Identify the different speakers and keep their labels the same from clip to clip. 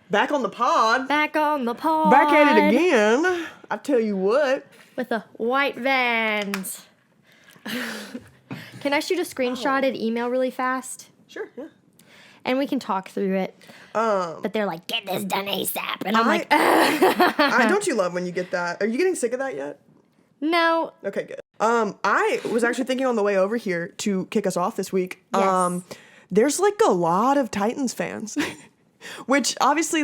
Speaker 1: Back on the pod.
Speaker 2: Back on the pod.
Speaker 1: Back at it again. I tell you what.
Speaker 2: With the white vans. Can I shoot a screenshotted email really fast?
Speaker 1: Sure, yeah.
Speaker 2: And we can talk through it. But they're like, get this done ASAP. And I'm like,
Speaker 1: don't you love when you get that? Are you getting sick of that yet?
Speaker 2: no.
Speaker 1: Okay, good. I was actually thinking on the way over here to kick us off this week.
Speaker 2: Yes.
Speaker 1: There's like a lot of Titans fans, which obviously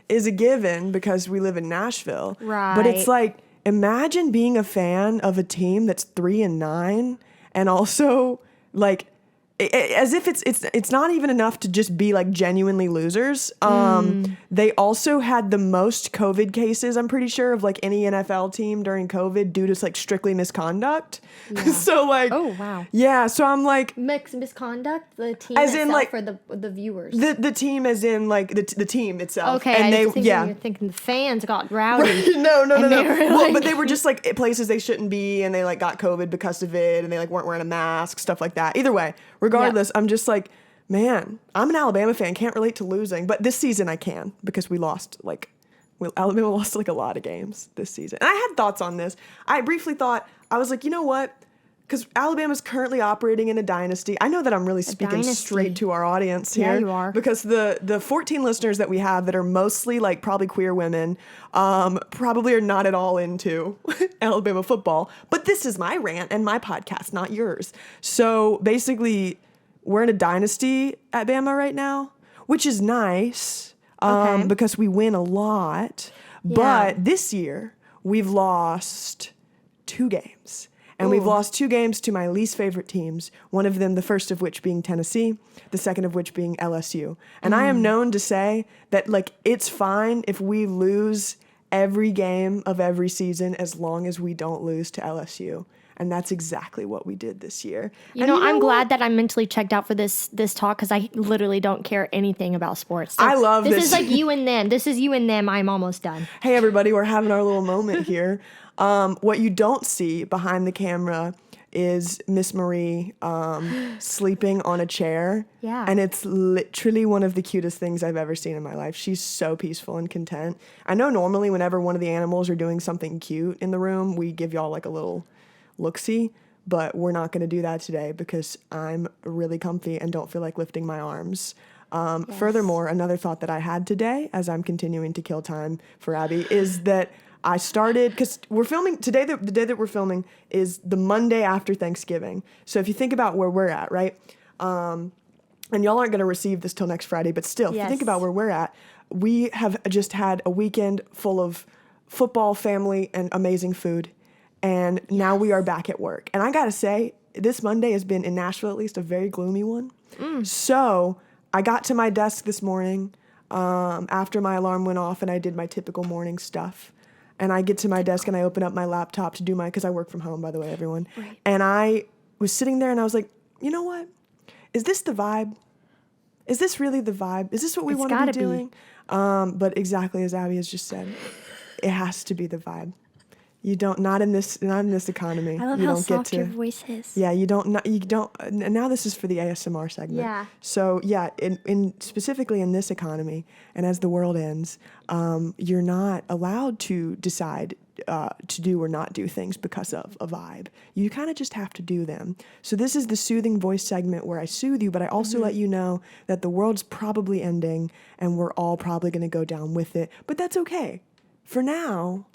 Speaker 1: is a given because we live in Nashville.
Speaker 2: Right.
Speaker 1: But it's like, imagine being a fan of a team that's 3-9 and also like as if it's not even enough to just be like genuinely losers. They also had the most COVID cases, I'm pretty sure, of like any NFL team during COVID due to like strictly misconduct. Yeah. So like,
Speaker 2: Oh, wow.
Speaker 1: Yeah, so I'm like
Speaker 2: Misconduct? The team
Speaker 1: as in,
Speaker 2: itself
Speaker 1: like,
Speaker 2: or the viewers?
Speaker 1: the team as in like the team itself.
Speaker 2: Okay,
Speaker 1: and
Speaker 2: you're thinking the fans got rowdy.
Speaker 1: No. Well,
Speaker 2: like-
Speaker 1: but they were just like places they shouldn't be, and they like got COVID because of it, and they like weren't wearing a mask, stuff like that. Either way, regardless, I'm just like, man, I'm an Alabama fan, can't relate to losing, but this season I can because we lost Alabama lost like a lot of games this season. And I had thoughts on this. I briefly thought, I was like, you know what? Because Alabama's currently operating in a dynasty. I know that I'm really speaking straight to our audience here.
Speaker 2: Yeah, you are.
Speaker 1: Because the 14 listeners that we have that are mostly like probably queer women, probably are not at all into Alabama football. But this is my rant and my podcast, not yours. So basically, we're in a dynasty at Bama right now, which is nice because we win a lot.
Speaker 2: Yeah.
Speaker 1: But this year, we've lost 2 games. And we've lost 2 games to my least favorite teams, one of them, the first of which being Tennessee, the second of which being LSU. And I am known to say that, like, it's fine if we lose every game of every season as long as we don't lose to LSU. And that's exactly what we did this year.
Speaker 2: I'm glad that I'm mentally checked out for this talk because I literally don't care anything about sports. So
Speaker 1: I love this.
Speaker 2: This is like you and them. This is you and them. I'm almost done.
Speaker 1: Hey, everybody, we're having our little moment here. What you don't see behind the camera is Miss Marie sleeping on a chair.
Speaker 2: Yeah.
Speaker 1: And it's literally one of the cutest things I've ever seen in my life. She's so peaceful and content. I know normally whenever one of the animals are doing something cute in the room, we give y'all like a little look-see, but we're not going to do that today because I'm really comfy and don't feel like lifting my arms. Furthermore, another thought that I had today as I'm continuing to kill time for Abby is that I started, because we're filming today, the day that we're filming is the Monday after Thanksgiving. So if you think about where we're at, right? And y'all aren't going to receive this till next Friday, but still, if you think about where we're at, we have just had a weekend full of football, family, and amazing food. And now we are back at work. And I got to say, this Monday has been, in Nashville at least, a very gloomy one. So I got to my desk this morning after my alarm went off and I did my typical morning stuff. And I get to my desk and I open up my laptop to do because I work from home, by the way, everyone. Right. And I was sitting there and I was like, you know what? Is this the vibe? Is this really the vibe? Is this what we want to be doing? But exactly as Abby has just said, it has to be the vibe. You don't, not in this economy.
Speaker 2: I love
Speaker 1: you
Speaker 2: how
Speaker 1: don't
Speaker 2: soft
Speaker 1: get to,
Speaker 2: your voice is.
Speaker 1: Yeah, you don't, and now this is for the ASMR segment.
Speaker 2: Yeah.
Speaker 1: So yeah, in specifically in this economy, and as the world ends, you're not allowed to decide to do or not do things because of a vibe. You kind of just have to do them. So this is the soothing voice segment where I soothe you, but I also let you know that the world's probably ending and we're all probably going to go down with it. But that's okay. For now,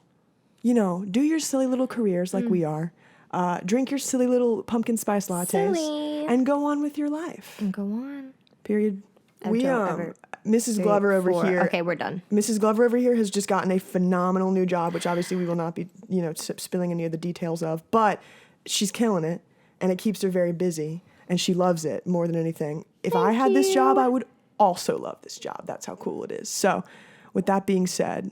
Speaker 1: you know, do your silly little careers like we are. Drink your silly little pumpkin spice lattes and go on with your life.
Speaker 2: And go on.
Speaker 1: Period. Mrs. Glover over here.
Speaker 2: Okay, we're done.
Speaker 1: Mrs. Glover over here has just gotten a phenomenal new job, which obviously we will not be, spilling any of the details of, but she's killing it and it keeps her very busy and she loves it more than anything. If I had this job, I would also love this job. That's how cool it is. So with that being said,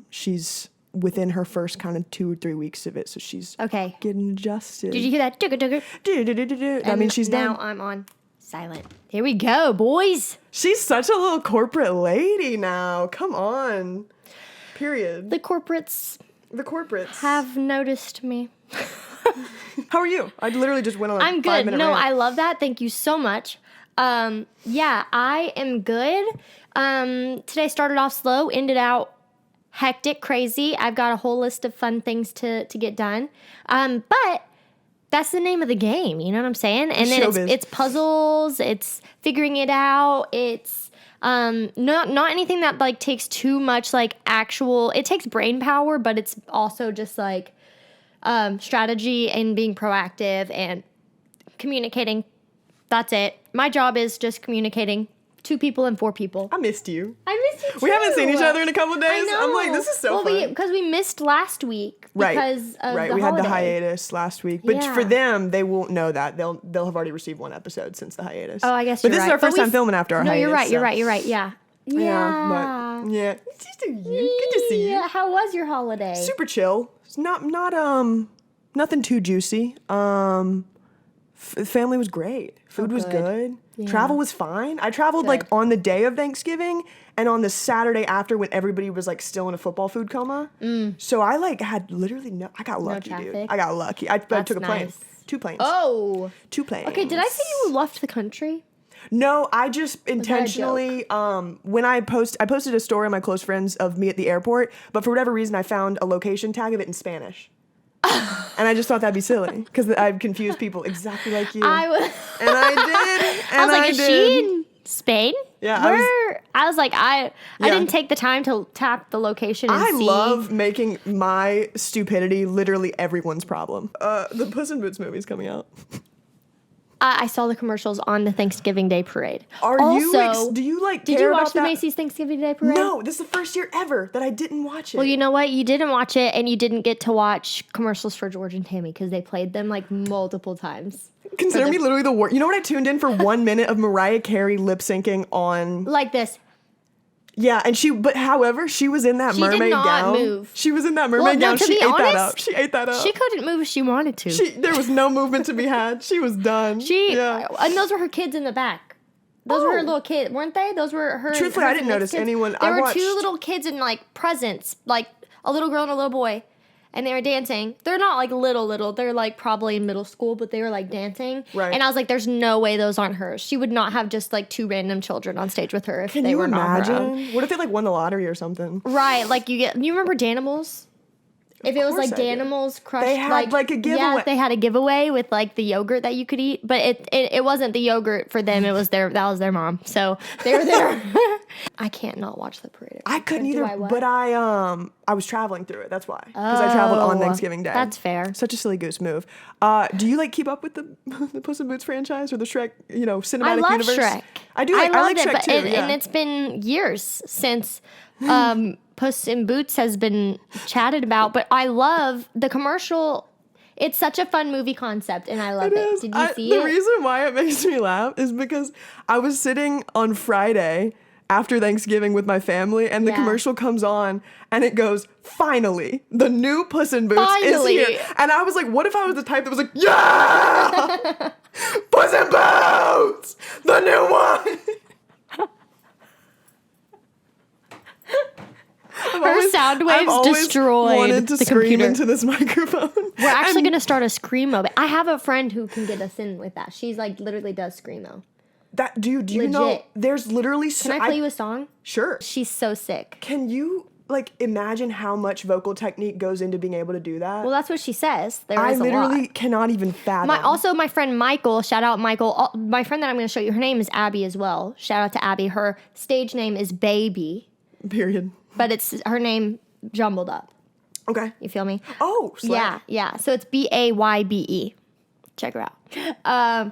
Speaker 1: she's within her first kind of 2 or 3 weeks of it. So she's getting adjusted.
Speaker 2: Did you hear that?
Speaker 1: That means she's
Speaker 2: now
Speaker 1: done.
Speaker 2: I'm on silent. Here we go, boys.
Speaker 1: She's such a little corporate lady now. Come on. Period.
Speaker 2: The corporates have noticed me.
Speaker 1: How are you? I literally just went on
Speaker 2: I'm good. No, I love that. Thank you so much. Yeah, I am good. Today started off slow, ended out hectic, crazy. I've got a whole list of fun things to get done. But that's the name of the game, you know what I'm saying? And then
Speaker 1: Showbiz.
Speaker 2: it's puzzles, it's figuring it out, it's not anything that like takes too much like actual. It takes brain power, but it's also just like strategy and being proactive and communicating. That's it. My job is just communicating. 2 people and 4 people.
Speaker 1: I missed you.
Speaker 2: I missed you too.
Speaker 1: We haven't seen each other in a couple of days.
Speaker 2: I know.
Speaker 1: I'm like, this is so fun.
Speaker 2: Because we missed last week because of
Speaker 1: right.
Speaker 2: the
Speaker 1: We
Speaker 2: holiday.
Speaker 1: had the hiatus last week, but
Speaker 2: Yeah.
Speaker 1: for them, they won't know that. They'll have already received 1 episode since the hiatus.
Speaker 2: Oh, I guess
Speaker 1: But
Speaker 2: you're
Speaker 1: this is
Speaker 2: right.
Speaker 1: our first
Speaker 2: But
Speaker 1: time filming after our
Speaker 2: No,
Speaker 1: hiatus.
Speaker 2: you're right.
Speaker 1: so-
Speaker 2: You're right. You're right. Yeah.
Speaker 1: Yeah, but yeah, it's just you. Good to see you.
Speaker 2: Yeah. How was your holiday?
Speaker 1: Super chill. It's not nothing too juicy. Family was great. Food was good.
Speaker 2: Yeah.
Speaker 1: Travel was fine. I traveled like
Speaker 2: Good.
Speaker 1: on the day of Thanksgiving and on the Saturday after when everybody was like still in a football food coma. So I like had literally I got lucky, dude.
Speaker 2: traffic?
Speaker 1: I got lucky. I
Speaker 2: That's
Speaker 1: took a plane.
Speaker 2: nice.
Speaker 1: 2 planes.
Speaker 2: Oh.
Speaker 1: 2 planes.
Speaker 2: Okay. Did I say you left the country?
Speaker 1: No, I just intentionally when I posted a story on my close friends of me at the airport, but for whatever reason I found a location tag of it in Spanish. And I just thought that'd be silly because I'd confuse people exactly like you.
Speaker 2: I was.
Speaker 1: And I did. And
Speaker 2: I was like, is
Speaker 1: did.
Speaker 2: she in Spain?
Speaker 1: Yeah,
Speaker 2: I was like, I
Speaker 1: Yeah.
Speaker 2: didn't take the time to tap the location and
Speaker 1: I
Speaker 2: see.
Speaker 1: love making my stupidity literally everyone's problem. The Puss in Boots movie's coming out.
Speaker 2: I saw the commercials on the Thanksgiving Day parade.
Speaker 1: Are
Speaker 2: also,
Speaker 1: do you like
Speaker 2: Did
Speaker 1: care
Speaker 2: you watch
Speaker 1: about
Speaker 2: the
Speaker 1: that?
Speaker 2: Macy's Thanksgiving Day parade?
Speaker 1: No, this is the first year ever that I didn't watch it.
Speaker 2: Well, you know what? You didn't watch it, and you didn't get to watch commercials for George and Tammy because they played them like multiple times.
Speaker 1: Consider me literally the worst. You know what? I tuned in for 1 minute of Mariah Carey lip syncing on.
Speaker 2: Like this.
Speaker 1: Yeah, and however, she was in that
Speaker 2: She did
Speaker 1: mermaid
Speaker 2: not
Speaker 1: gown.
Speaker 2: move.
Speaker 1: She was in that mermaid
Speaker 2: no,
Speaker 1: gown.
Speaker 2: to
Speaker 1: She
Speaker 2: be
Speaker 1: ate that
Speaker 2: honest,
Speaker 1: up. She ate that up.
Speaker 2: She couldn't move if she wanted to.
Speaker 1: There was no movement to be had. She was done. Yeah.
Speaker 2: And those were her kids in the back. Those were her
Speaker 1: Oh.
Speaker 2: little kids, weren't they? Those were her.
Speaker 1: Truthfully,
Speaker 2: hers
Speaker 1: I didn't
Speaker 2: and Nick's
Speaker 1: notice
Speaker 2: kids.
Speaker 1: anyone-
Speaker 2: There
Speaker 1: I
Speaker 2: were
Speaker 1: watched-
Speaker 2: 2 little kids in like presents, like a little girl and a little boy, and they were dancing. They're not like little. They're like probably in middle school, but they were like dancing.
Speaker 1: Right.
Speaker 2: And I was like, "There's no way those aren't hers. She would not have just like 2 random children on stage with her if
Speaker 1: Can
Speaker 2: they
Speaker 1: you
Speaker 2: were not her own."
Speaker 1: imagine? What if they like won the lottery or something?
Speaker 2: Right, like you remember Danimals? If it was
Speaker 1: course
Speaker 2: like
Speaker 1: I do.
Speaker 2: Danimals crushed,
Speaker 1: They had, like, a
Speaker 2: Yeah,
Speaker 1: giveaway.
Speaker 2: they had a giveaway with like the yogurt that you could eat, but it wasn't the yogurt for them. It was that was their mom. So they were there. I can't not watch the parade.
Speaker 1: I couldn't
Speaker 2: Do
Speaker 1: either,
Speaker 2: I what?
Speaker 1: but I was traveling through it. That's why, because I traveled on
Speaker 2: Oh,
Speaker 1: Thanksgiving Day.
Speaker 2: that's fair.
Speaker 1: Such a silly goose move. Do you like keep up with the the Puss in Boots franchise or the Shrek, cinematic
Speaker 2: I love
Speaker 1: universe?
Speaker 2: Shrek.
Speaker 1: I do.
Speaker 2: I
Speaker 1: like
Speaker 2: loved it,
Speaker 1: Shrek
Speaker 2: but
Speaker 1: too.
Speaker 2: and it's been years since Puss in Boots has been chatted about. But I love the commercial. It's such a fun movie concept, and I love it.
Speaker 1: is.
Speaker 2: Did you see
Speaker 1: The
Speaker 2: it?
Speaker 1: reason why it makes me laugh is because I was sitting on Friday after Thanksgiving with my family, and the
Speaker 2: Yeah.
Speaker 1: commercial comes on, and it goes, "Finally, the new Puss in Boots
Speaker 2: Finally.
Speaker 1: is here." And I was like, "What if I was the type that was like, yeah, Puss in Boots, the new one."
Speaker 2: Her sound waves destroyed
Speaker 1: wanted to
Speaker 2: the
Speaker 1: scream
Speaker 2: computer.
Speaker 1: into this microphone.
Speaker 2: We're actually going to start a screamo. I have a friend who can get us in with that. She's like literally does screamo.
Speaker 1: That dude, do you know?
Speaker 2: Legit.
Speaker 1: There's literally.
Speaker 2: Can I play you a song?
Speaker 1: Sure.
Speaker 2: She's so sick.
Speaker 1: Can you like imagine how much vocal technique goes into being able to do that?
Speaker 2: Well, that's what she says. There
Speaker 1: I
Speaker 2: is a
Speaker 1: literally
Speaker 2: lot.
Speaker 1: cannot even fathom.
Speaker 2: My friend Michael, shout out Michael. My friend that I'm going to show you, her name is Abby as well. Shout out to Abby. Her stage name is Baby,
Speaker 1: Period.
Speaker 2: but it's her name jumbled up.
Speaker 1: Okay.
Speaker 2: You feel me?
Speaker 1: Oh, slay.
Speaker 2: Yeah. So it's Baybe. Check her out.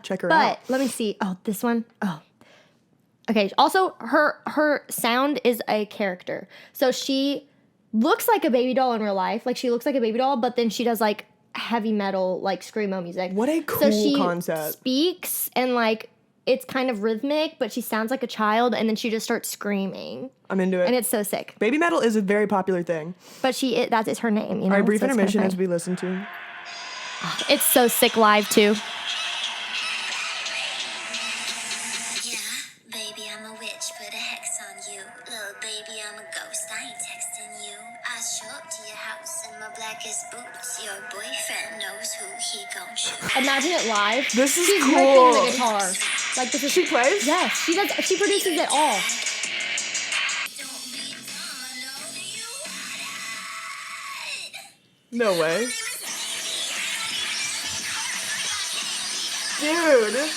Speaker 1: Check her
Speaker 2: but
Speaker 1: out.
Speaker 2: let me see. Oh, this one. Oh. Okay. Also, her sound is a character. So she looks like a baby doll in real life. Like she looks like a baby doll, but then she does like heavy metal, like screamo music.
Speaker 1: What a
Speaker 2: So
Speaker 1: cool
Speaker 2: she
Speaker 1: concept.
Speaker 2: speaks and like it's kind of rhythmic, but she sounds like a child, and then she just starts screaming,
Speaker 1: I'm into it.
Speaker 2: and it's so sick.
Speaker 1: Baby metal is a very popular thing.
Speaker 2: But that is her name. You know?
Speaker 1: All right, brief
Speaker 2: So it's kinda
Speaker 1: intermission
Speaker 2: funny.
Speaker 1: as we listen to.
Speaker 2: It's so sick live too.
Speaker 3: Yeah, baby, I'm a witch, put a hex on you. Little baby, I'm a ghost, I ain't texting you. I show up to your house in my blackest boots. Your boyfriend knows who he gon' shoot.
Speaker 2: Imagine it live.
Speaker 1: This is
Speaker 2: She's
Speaker 1: cool.
Speaker 2: ripping the guitar. Like this is
Speaker 1: She plays?
Speaker 2: Yes, she does. She produces it all.
Speaker 1: No way. Dude.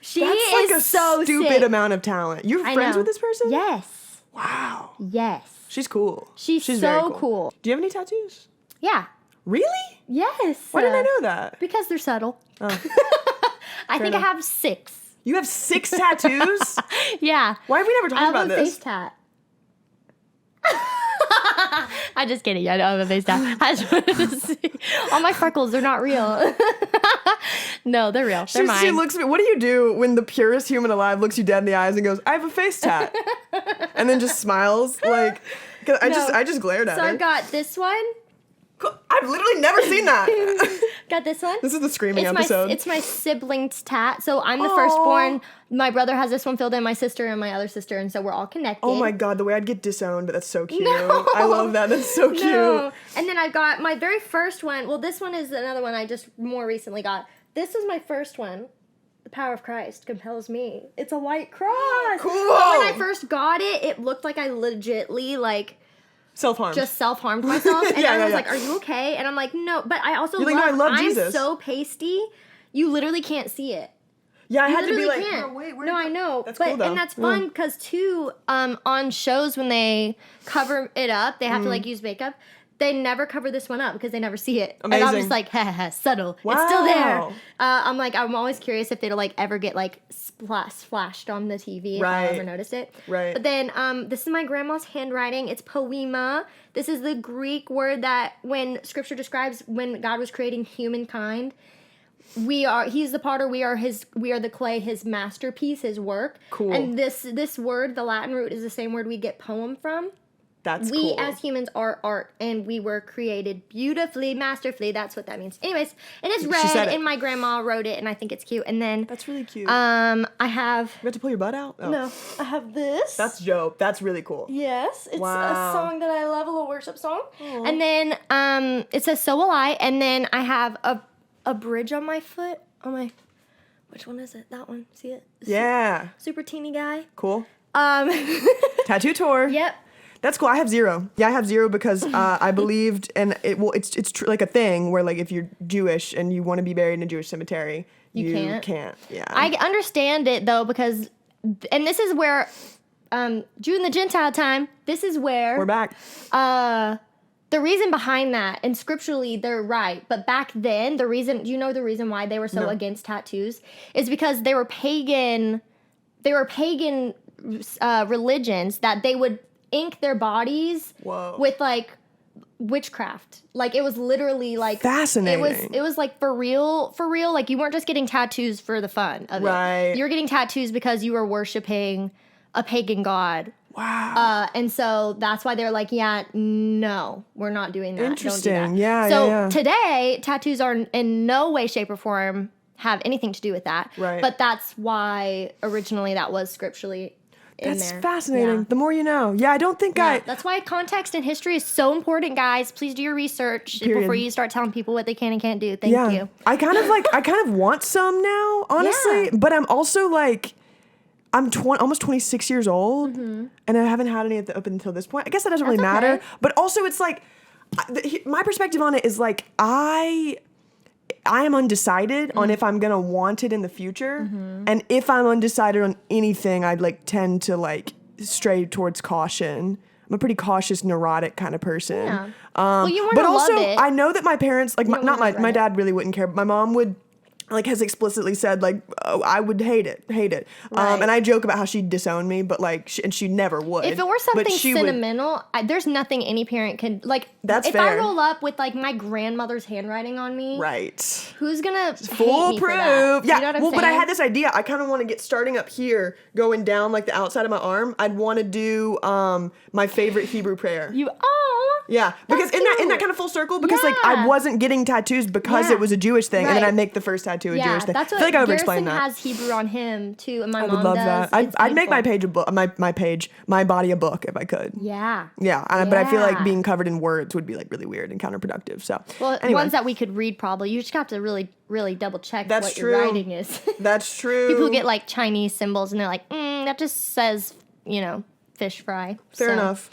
Speaker 2: She
Speaker 1: That's
Speaker 2: is
Speaker 1: like a
Speaker 2: so
Speaker 1: stupid
Speaker 2: sick.
Speaker 1: amount of talent. You're
Speaker 2: I
Speaker 1: friends
Speaker 2: know.
Speaker 1: with this person?
Speaker 2: Yes.
Speaker 1: Wow.
Speaker 2: Yes.
Speaker 1: She's cool.
Speaker 2: She's
Speaker 1: very
Speaker 2: so cool.
Speaker 1: Do you have any tattoos?
Speaker 2: Yeah.
Speaker 1: Really?
Speaker 2: Yes.
Speaker 1: Why didn't I know that?
Speaker 2: Because they're subtle.
Speaker 1: Oh.
Speaker 2: I think
Speaker 1: enough.
Speaker 2: I have 6.
Speaker 1: You have 6 tattoos?
Speaker 2: Yeah.
Speaker 1: Why have we never
Speaker 2: I
Speaker 1: talked
Speaker 2: have
Speaker 1: about
Speaker 2: a
Speaker 1: this?
Speaker 2: face tat. I'm just kidding. I don't have a face tat. I just wanted to see. All my freckles, they're not real. No, they're real. They're mine.
Speaker 1: She looks at me. What do you do when the purest human alive looks you dead in the eyes and goes, "I have a face tat," and then just smiles like? 'Cause I just glared at
Speaker 2: So
Speaker 1: her.
Speaker 2: I've got this one.
Speaker 1: I've literally never seen that.
Speaker 2: Got this one.
Speaker 1: This is the screaming
Speaker 2: It's
Speaker 1: episode.
Speaker 2: it's my sibling's tat. So I'm the
Speaker 1: Aw.
Speaker 2: firstborn. My brother has this one filled in, my sister and my other sister, and so we're all connected.
Speaker 1: Oh my god, the way I'd get disowned. That's so cute.
Speaker 2: No.
Speaker 1: I love that. That's so cute.
Speaker 2: No. And then I've got my very first one. Well, this one is another one I just more recently got. This is my first one. The power of Christ compels me. It's a white cross.
Speaker 1: Cool.
Speaker 2: But when I first got it, it looked like I legitly like
Speaker 1: Self-harm.
Speaker 2: just self-harmed myself. And
Speaker 1: Yeah,
Speaker 2: I
Speaker 1: yeah,
Speaker 2: was
Speaker 1: yeah.
Speaker 2: like, are you okay? And I'm like, no. But I also
Speaker 1: You're like, no, I love
Speaker 2: I'm
Speaker 1: Jesus.
Speaker 2: so pasty, you literally can't see it.
Speaker 1: yeah, I
Speaker 2: You
Speaker 1: had to be
Speaker 2: literally
Speaker 1: like,
Speaker 2: can't.
Speaker 1: no, wait, where
Speaker 2: no,
Speaker 1: did
Speaker 2: I know.
Speaker 1: That's
Speaker 2: but,
Speaker 1: cool though.
Speaker 2: And that's fun because too, on shows when they cover it up, they have to like use makeup. They never cover this one up because they never see it. And I'm
Speaker 1: Amazing.
Speaker 2: just like, ha ha, ha, subtle. It's still there.
Speaker 1: Wow.
Speaker 2: I'm always curious if it'll like ever get like splashed on the TV if I
Speaker 1: Right.
Speaker 2: ever noticed it.
Speaker 1: Right.
Speaker 2: But then this is my grandma's handwriting. It's poema. This is the Greek word that when scripture describes when God was creating humankind, he's the potter, we are the clay, his masterpiece, his work.
Speaker 1: Cool.
Speaker 2: And this word, the Latin root, is the same word we get poem from.
Speaker 1: That's
Speaker 2: We
Speaker 1: cool.
Speaker 2: as humans are art, and we were created beautifully, masterfully. That's what that means. Anyways, and it's
Speaker 1: said
Speaker 2: red,
Speaker 1: it.
Speaker 2: and my grandma wrote it, and I think it's cute. And then
Speaker 1: That's really cute.
Speaker 2: I have
Speaker 1: you have to pull your butt out? Oh.
Speaker 2: no, I have this.
Speaker 1: That's dope. That's really cool.
Speaker 2: Yes, it's
Speaker 1: Wow.
Speaker 2: a song that I love, a little worship song. And then it says "So will I," and then I have a bridge on my foot. Which one is it? That one. See it?
Speaker 1: Yeah.
Speaker 2: Super teeny guy.
Speaker 1: Cool. Tattoo tour.
Speaker 2: Yep.
Speaker 1: That's cool. I have 0. Yeah, I have 0 because I believed, and it's like a thing where like if you're Jewish and you want to be buried in a Jewish cemetery,
Speaker 2: You can't.
Speaker 1: Yeah.
Speaker 2: I understand it though because, and this is where, Jew and the Gentile time. This is where
Speaker 1: We're back.
Speaker 2: the reason behind that, and scripturally they're right, but back then the reason why they were so
Speaker 1: No.
Speaker 2: against tattoos is because they were pagan religions that they would ink their bodies
Speaker 1: Whoa.
Speaker 2: with like witchcraft. Like it was literally like
Speaker 1: Fascinating.
Speaker 2: It was like for real. Like you weren't just getting tattoos for the fun of
Speaker 1: Right.
Speaker 2: it. You were getting tattoos because you were worshiping a pagan god.
Speaker 1: Wow.
Speaker 2: And so that's why they're like, yeah, no, we're not doing that.
Speaker 1: Interesting.
Speaker 2: Don't do that.
Speaker 1: Yeah,
Speaker 2: So
Speaker 1: yeah.
Speaker 2: today, tattoos are in no way, shape, or form have anything to do with that.
Speaker 1: Right.
Speaker 2: But that's why originally that was scripturally in
Speaker 1: That's
Speaker 2: there.
Speaker 1: fascinating.
Speaker 2: Yeah.
Speaker 1: The more you know. Yeah, I don't think
Speaker 2: Yeah, that's why context and history is so important, guys. Please do your research
Speaker 1: Period.
Speaker 2: before you start telling people what they can and can't do. Thank you.
Speaker 1: I kind of want some now, honestly.
Speaker 2: Yeah.
Speaker 1: But I'm also like, I'm almost 26 years old,
Speaker 2: Mm-hmm.
Speaker 1: and I haven't had any up until this point. I guess that doesn't really
Speaker 2: That's
Speaker 1: matter.
Speaker 2: okay.
Speaker 1: But also, it's like, my perspective on it is like, I am undecided on if I'm gonna want it in the future,
Speaker 2: Mm-hmm.
Speaker 1: and if I'm undecided on anything, I'd like tend to like stray towards caution. I'm a pretty cautious, neurotic kind of person.
Speaker 2: Yeah. Well, you wanna
Speaker 1: but
Speaker 2: love
Speaker 1: also,
Speaker 2: it.
Speaker 1: I know that my parents, like,
Speaker 2: don't
Speaker 1: not
Speaker 2: wanna
Speaker 1: my
Speaker 2: regret it.
Speaker 1: dad really wouldn't care, but my mom would. Like has explicitly said like, oh, I would hate it.
Speaker 2: Right.
Speaker 1: And I joke about how she'd disown me, but like, she never would.
Speaker 2: If it were
Speaker 1: But
Speaker 2: something
Speaker 1: she would-
Speaker 2: sentimental, there's nothing any parent can like.
Speaker 1: That's
Speaker 2: if I
Speaker 1: fair.
Speaker 2: roll up with like my grandmother's handwriting on me,
Speaker 1: right.
Speaker 2: who's gonna hate me for
Speaker 1: Foolproof.
Speaker 2: that?
Speaker 1: Yeah.
Speaker 2: You know what I'm
Speaker 1: well, but I
Speaker 2: saying?
Speaker 1: had this idea. I kind of want to get starting up here, going down like the outside of my arm. I'd want to do my favorite Hebrew prayer.
Speaker 2: You oh
Speaker 1: Yeah, because
Speaker 2: That's
Speaker 1: in that
Speaker 2: cute.
Speaker 1: kind of full circle, because like I
Speaker 2: Yeah.
Speaker 1: wasn't getting tattoos because
Speaker 2: Yeah.
Speaker 1: it was a Jewish thing, and then
Speaker 2: Right.
Speaker 1: I make the first tattoo a
Speaker 2: Yeah,
Speaker 1: Jewish thing.
Speaker 2: that's
Speaker 1: I
Speaker 2: what
Speaker 1: feel like I over
Speaker 2: Garrison
Speaker 1: explained that.
Speaker 2: has Hebrew on him too, and my
Speaker 1: I
Speaker 2: mom
Speaker 1: would love
Speaker 2: does.
Speaker 1: that.
Speaker 2: It's
Speaker 1: I'd make my
Speaker 2: beautiful.
Speaker 1: page a book, my body a book if I could.
Speaker 2: Yeah.
Speaker 1: Yeah, but I feel like
Speaker 2: Yeah.
Speaker 1: being covered in words would be like really weird and counterproductive. So,
Speaker 2: Well,
Speaker 1: anyway,
Speaker 2: ones that we could read probably. You just have to really, really double check
Speaker 1: That's
Speaker 2: what
Speaker 1: true.
Speaker 2: your writing is.
Speaker 1: that's true.
Speaker 2: People who get like Chinese symbols and they're like, that just says, fish fry.
Speaker 1: Fair
Speaker 2: So,
Speaker 1: enough.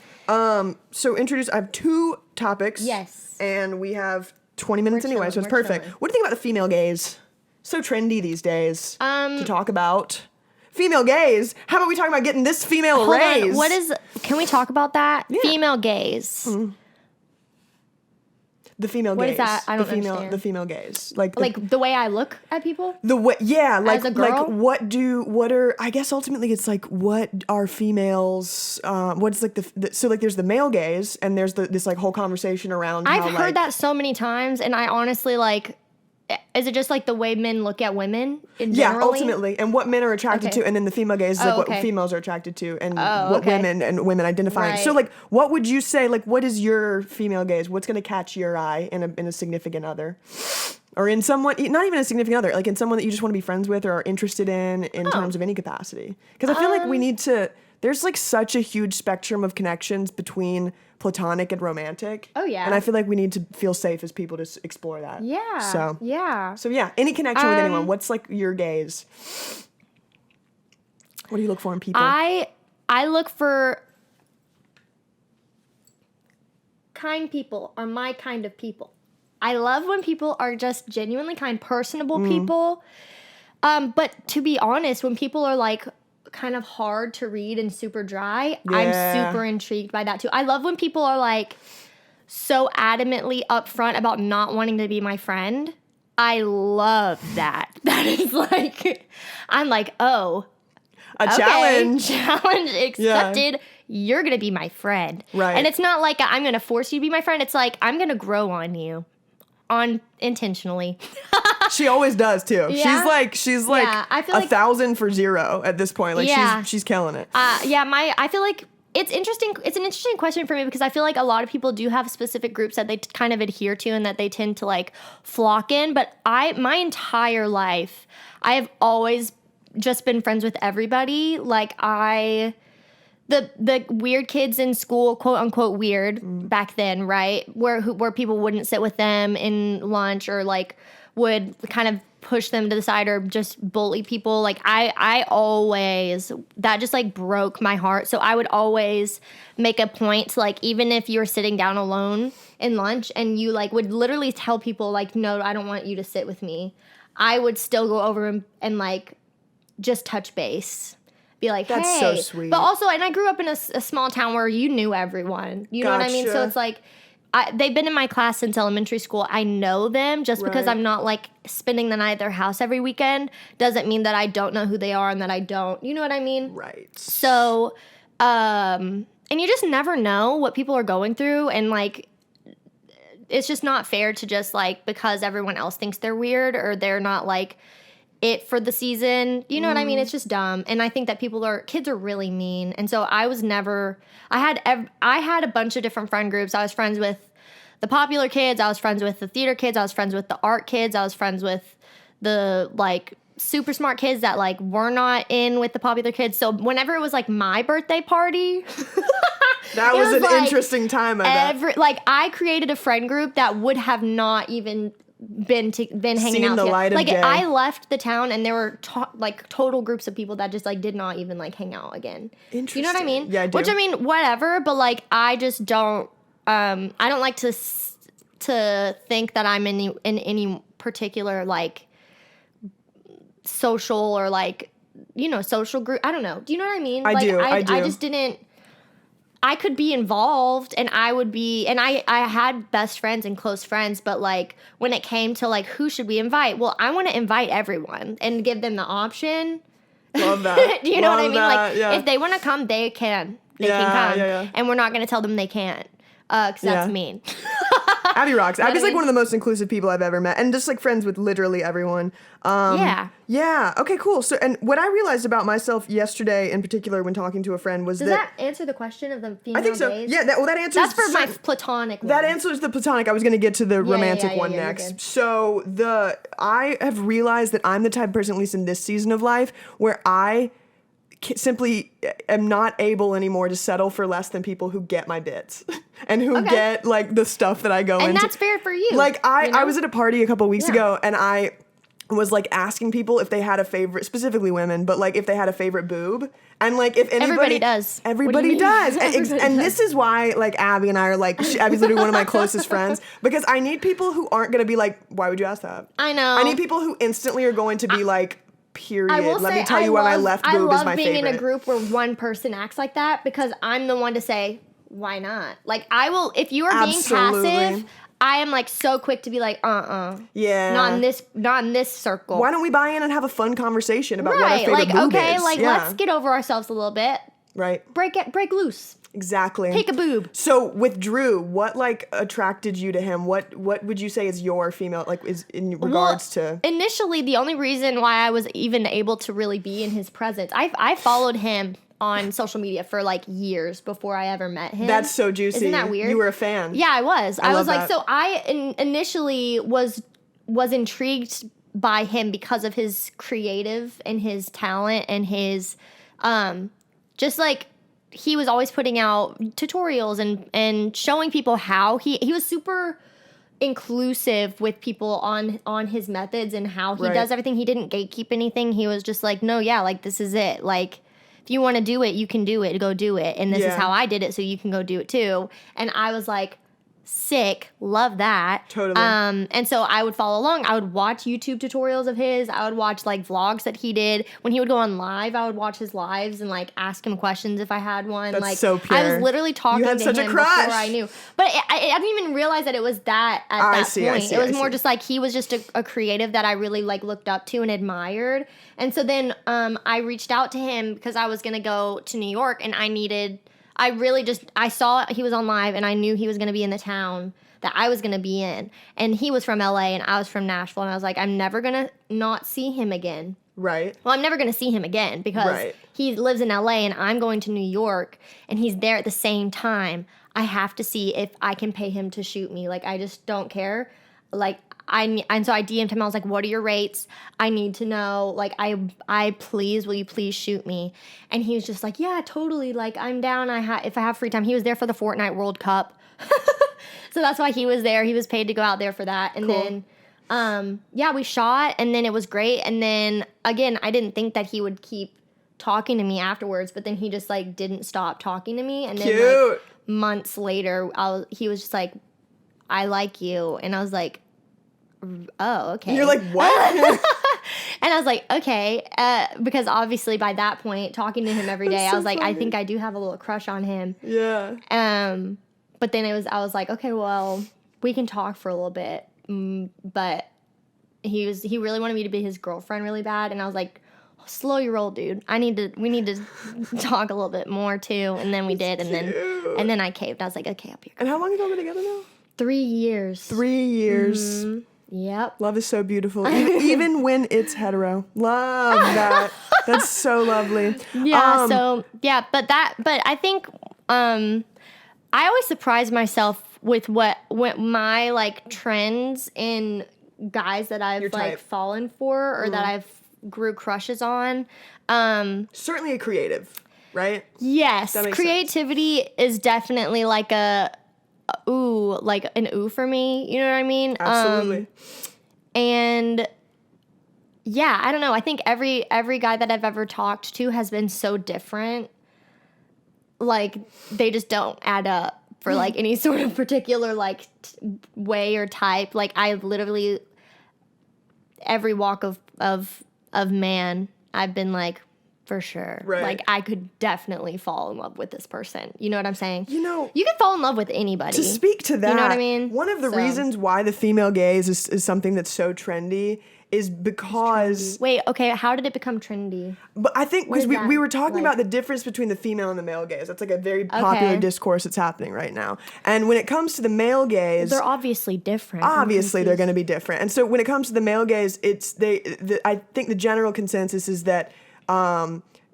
Speaker 1: So I have 2 topics.
Speaker 2: Yes.
Speaker 1: And we have 20 minutes
Speaker 2: We're
Speaker 1: anyway, so
Speaker 2: chilling,
Speaker 1: it's
Speaker 2: we're
Speaker 1: perfect.
Speaker 2: chilling.
Speaker 1: What do you think about the female gaze? So trendy these days to
Speaker 2: Um,
Speaker 1: talk about. Female gaze? How about we talk about getting this female
Speaker 2: Hold
Speaker 1: raise?
Speaker 2: on. Can we talk about that? Female gaze.
Speaker 1: the female
Speaker 2: What
Speaker 1: gaze?
Speaker 2: is that? I don't
Speaker 1: the female gaze. Like
Speaker 2: the way I look at people?
Speaker 1: the way, yeah, like
Speaker 2: As a girl?
Speaker 1: what are I guess ultimately it's like what are females? What's like so like there's the male gaze and there's this like whole conversation around.
Speaker 2: I've
Speaker 1: how,
Speaker 2: heard
Speaker 1: like,
Speaker 2: that so many times, and I honestly like. Is it just like the way men look at women?
Speaker 1: Yeah, ultimately, and what men are attracted
Speaker 2: Okay.
Speaker 1: to, and then the female gaze is like what
Speaker 2: okay.
Speaker 1: females are attracted to, and
Speaker 2: Oh,
Speaker 1: what
Speaker 2: okay.
Speaker 1: women identify. So,
Speaker 2: Right.
Speaker 1: like, what would you say? Like, what is your female gaze? What's going to catch your eye in a significant other, or in someone, not even a significant other, like in someone that you just want to be friends with or are interested in terms of any capacity? Because I feel like we need to. There's like such a huge spectrum of connections between platonic and romantic.
Speaker 2: Oh, yeah.
Speaker 1: And I feel like we need to feel safe as people to explore that.
Speaker 2: Yeah.
Speaker 1: So
Speaker 2: Yeah.
Speaker 1: so yeah, any connection with anyone. What's like your gaze? What do you look for in people?
Speaker 2: I look for kind people are my kind of people. I love when people are just genuinely kind, personable people. But to be honest, when people are like kind of hard to read and super dry,
Speaker 1: Yeah.
Speaker 2: I'm super intrigued by that too. I love when people are like so adamantly upfront about not wanting to be my friend. I love that. That is like, I'm like, oh,
Speaker 1: a
Speaker 2: okay,
Speaker 1: challenge.
Speaker 2: challenge accepted. You're gonna be my friend,
Speaker 1: Right.
Speaker 2: And it's not like I'm gonna force you to be my friend. It's like I'm gonna grow on you, intentionally.
Speaker 1: She always does too.
Speaker 2: Yeah?
Speaker 1: She's like
Speaker 2: Yeah, I feel like-
Speaker 1: 1,000 for 0 at this point. Like
Speaker 2: Yeah.
Speaker 1: she's killing it.
Speaker 2: I feel like it's interesting. It's an interesting question for me because I feel like a lot of people do have specific groups that they kind of adhere to and that they tend to like flock in. But my entire life, I have always just been friends with everybody. Like the weird kids in school, quote unquote weird back then, right? Where people wouldn't sit with them in lunch or like would kind of push them to the side or just bully people. Like I always, that just like broke my heart. So I would always make a point to like, even if you were sitting down alone in lunch and you like would literally tell people like, no, I don't want you to sit with me. I would still go over and like just touch base. Be like,
Speaker 1: That's
Speaker 2: hey.
Speaker 1: so sweet.
Speaker 2: But also, and I grew up in a small town where you knew everyone. You know what I mean? So
Speaker 1: Gotcha.
Speaker 2: it's like, they've been in my class since elementary school. I know them just because
Speaker 1: Right.
Speaker 2: I'm not like spending the night at their house every weekend. Doesn't mean that I don't know who they are and that I don't. You know what I mean?
Speaker 1: Right.
Speaker 2: So, and you just never know what people are going through. And like, it's just not fair to just like, because everyone else thinks they're weird or they're not like it for the season. You know what I mean? It's just dumb. And I think that kids are really mean. And so I had a bunch of different friend groups. I was friends with the popular kids. I was friends with the theater kids. I was friends with the art kids. I was friends with the like super smart kids that like were not in with the popular kids. So whenever it was like my birthday party,
Speaker 1: That
Speaker 2: it
Speaker 1: was an
Speaker 2: like
Speaker 1: interesting time, I bet.
Speaker 2: like I created a friend group that would have not even been hanging
Speaker 1: Seen
Speaker 2: out
Speaker 1: the
Speaker 2: together.
Speaker 1: light of
Speaker 2: Like
Speaker 1: day.
Speaker 2: I left the town and there were like total groups of people that just like did not even like hang out again. You know what I mean?
Speaker 1: Interesting. Yeah, I do.
Speaker 2: Which I mean, whatever. But like I just don't. I don't like to think that I'm in any particular like social or like social group. I don't know. Do you know what I mean?
Speaker 1: I
Speaker 2: like,
Speaker 1: do. I do.
Speaker 2: I just didn't. I could be involved and I would be, and I had best friends and close friends, but like when it came to like who should we invite? Well, I want to invite everyone and give them the option.
Speaker 1: Love that.
Speaker 2: Do you know what I
Speaker 1: Love
Speaker 2: mean?
Speaker 1: that,
Speaker 2: Like
Speaker 1: yeah.
Speaker 2: if they want to come, they can. They
Speaker 1: Yeah,
Speaker 2: can come.
Speaker 1: yeah, yeah.
Speaker 2: And we're not going to tell them they can't. Because that's
Speaker 1: Yeah.
Speaker 2: mean.
Speaker 1: Abby rocks. Abby's
Speaker 2: I
Speaker 1: like
Speaker 2: mean?
Speaker 1: one of the most inclusive people I've ever met, and just like friends with literally everyone.
Speaker 2: Yeah.
Speaker 1: Yeah. Okay. Cool. So, and what I realized about myself yesterday, in particular, when talking to a friend, was
Speaker 2: Does that answer the question of the female
Speaker 1: I think so.
Speaker 2: gaze?
Speaker 1: Yeah. That answers.
Speaker 2: That's for my platonic one.
Speaker 1: That answers the platonic. I was going to get to the romantic
Speaker 2: yeah,
Speaker 1: one
Speaker 2: you're
Speaker 1: next.
Speaker 2: good.
Speaker 1: So I have realized that I'm the type of person, at least in this season of life, where I simply am not able anymore to settle for less than people who get my bits and who
Speaker 2: Okay.
Speaker 1: get like the stuff that I go into.
Speaker 2: And that's fair for you.
Speaker 1: Like
Speaker 2: you know?
Speaker 1: I was at a party a couple weeks
Speaker 2: Yeah.
Speaker 1: ago, and I was like asking people if they had a favorite, specifically women, but like if they had a favorite boob, and like if anybody
Speaker 2: Everybody does. What do you
Speaker 1: everybody
Speaker 2: mean?
Speaker 1: does, and,
Speaker 2: Everybody
Speaker 1: and
Speaker 2: does.
Speaker 1: this is why like Abby and I are like Abby's literally one of my closest friends, because I need people who aren't gonna be like, why would you ask that?
Speaker 2: I know.
Speaker 1: I need people who instantly are going to be like, period.
Speaker 2: I will
Speaker 1: Let
Speaker 2: say
Speaker 1: me tell you why my left boob
Speaker 2: I love
Speaker 1: is my
Speaker 2: being
Speaker 1: favorite.
Speaker 2: in a group where one person acts like that, because I'm the one to say, why not? Like, I will, if you are being
Speaker 1: Absolutely.
Speaker 2: passive, I am like so quick to be like,
Speaker 1: Yeah.
Speaker 2: not in this circle.
Speaker 1: Why don't we buy in and have a fun conversation about what our
Speaker 2: Right,
Speaker 1: favorite
Speaker 2: like,
Speaker 1: boob
Speaker 2: okay,
Speaker 1: is?
Speaker 2: like,
Speaker 1: Yeah.
Speaker 2: let's get over ourselves a little bit.
Speaker 1: Right.
Speaker 2: Break loose.
Speaker 1: Exactly.
Speaker 2: Take a boob.
Speaker 1: So with Drew, what like attracted you to him? What would you say is your female, like, is in regards to?
Speaker 2: Initially, the only reason why I was even able to really be in his presence, I followed him on social media for like years before I ever met him.
Speaker 1: That's so juicy.
Speaker 2: Isn't that weird?
Speaker 1: You were a fan.
Speaker 2: Yeah, I was. I
Speaker 1: love
Speaker 2: was like,
Speaker 1: that.
Speaker 2: so I initially was intrigued by him because of his creative and his talent and his just like he was always putting out tutorials and showing people how he was super inclusive with people on his methods and how he
Speaker 1: Right.
Speaker 2: does everything. He didn't gatekeep anything. He was just like, no, yeah, like this is it. Like if you want to do it, you can do it. Go do it. And this is
Speaker 1: Yeah.
Speaker 2: how I did it, so you can go do it too. And I was like, sick, love that.
Speaker 1: Totally.
Speaker 2: And so I would follow along. I would watch YouTube tutorials of his. I would watch like vlogs that he did. When he would go on live, I would watch his lives and like ask him questions if I had one.
Speaker 1: That's
Speaker 2: like
Speaker 1: so
Speaker 2: I
Speaker 1: pure.
Speaker 2: was literally talking
Speaker 1: You had
Speaker 2: to
Speaker 1: such a
Speaker 2: him
Speaker 1: crush.
Speaker 2: before I knew. But I didn't even realize that it was that at
Speaker 1: I
Speaker 2: that
Speaker 1: see, I
Speaker 2: point.
Speaker 1: see,
Speaker 2: It was
Speaker 1: I
Speaker 2: more
Speaker 1: see.
Speaker 2: just like he was just a creative that I really like looked up to and admired. And so then I reached out to him because I was gonna go to New York and I saw he was on live and I knew he was gonna be in the town that I was gonna be in. And he was from LA and I was from Nashville, and I was like, I'm never gonna not see him again.
Speaker 1: Right.
Speaker 2: Well, I'm never going to see him again because
Speaker 1: Right.
Speaker 2: he lives in LA and I'm going to New York and he's there at the same time. I have to see if I can pay him to shoot me. Like, I just don't care. Like, and so I DM'd him. I was like, what are your rates? I need to know. Like, I please, will you please shoot me? And he was just like, yeah, totally. Like, I'm down. If I have free time. He was there for the Fortnite World Cup. So that's why he was there. He was paid to go out there for that. And
Speaker 1: Cool.
Speaker 2: then yeah, we shot and then it was great. And then again, I didn't think that he would keep talking to me afterwards, but then he just like didn't stop talking to me. And then like
Speaker 1: Cute.
Speaker 2: months later, he was just like, I like you. And I was like, oh, okay.
Speaker 1: You're like, what?
Speaker 2: And I was like, okay. Because obviously by that point, talking to him every day,
Speaker 1: That's
Speaker 2: I
Speaker 1: so
Speaker 2: was like, I
Speaker 1: funny.
Speaker 2: think I do have a little crush on him.
Speaker 1: Yeah.
Speaker 2: But then I was like, okay, well, we can talk for a little bit. But he really wanted me to be his girlfriend really bad. And I was like, slow your roll, dude. We need to talk a little bit more too. And then we did. And then I caved. I was like, okay, I'll be your
Speaker 1: And how long have y'all been together now?
Speaker 2: 3 years.
Speaker 1: 3 years.
Speaker 2: Yep.
Speaker 1: Love is so beautiful, even when it's hetero. Love that. That's so lovely.
Speaker 2: Yeah. But I think I always surprise myself with what my like trends in guys that I've
Speaker 1: Your
Speaker 2: like
Speaker 1: type.
Speaker 2: fallen for or that I've grew crushes on.
Speaker 1: Certainly a creative, right?
Speaker 2: Yes,
Speaker 1: That makes
Speaker 2: creativity is definitely like an ooh for me. You know what I mean?
Speaker 1: Absolutely.
Speaker 2: And yeah, I don't know. I think every guy that I've ever talked to has been so different. Like they just don't add up for like any sort of particular like way or type. Like I literally every walk of man, I've been like, for sure.
Speaker 1: Right.
Speaker 2: Like, I could definitely fall in love with this person. You know what I'm saying?
Speaker 1: You know,
Speaker 2: you can fall in love with anybody.
Speaker 1: to speak to that,
Speaker 2: you know what I mean?
Speaker 1: one of the
Speaker 2: So-
Speaker 1: reasons why the female gaze is something that's so trendy is because,
Speaker 2: Wait, okay, how did it become trendy?
Speaker 1: but I think because
Speaker 2: is
Speaker 1: we
Speaker 2: that
Speaker 1: were talking
Speaker 2: like?
Speaker 1: about the difference between the female and the male gaze. That's like a very popular
Speaker 2: Okay.
Speaker 1: discourse that's happening right now. And when it comes to the male gaze,
Speaker 2: They're obviously different. I'm
Speaker 1: obviously they're
Speaker 2: confused.
Speaker 1: going to be different. And so when it comes to the male gaze, I think the general consensus is that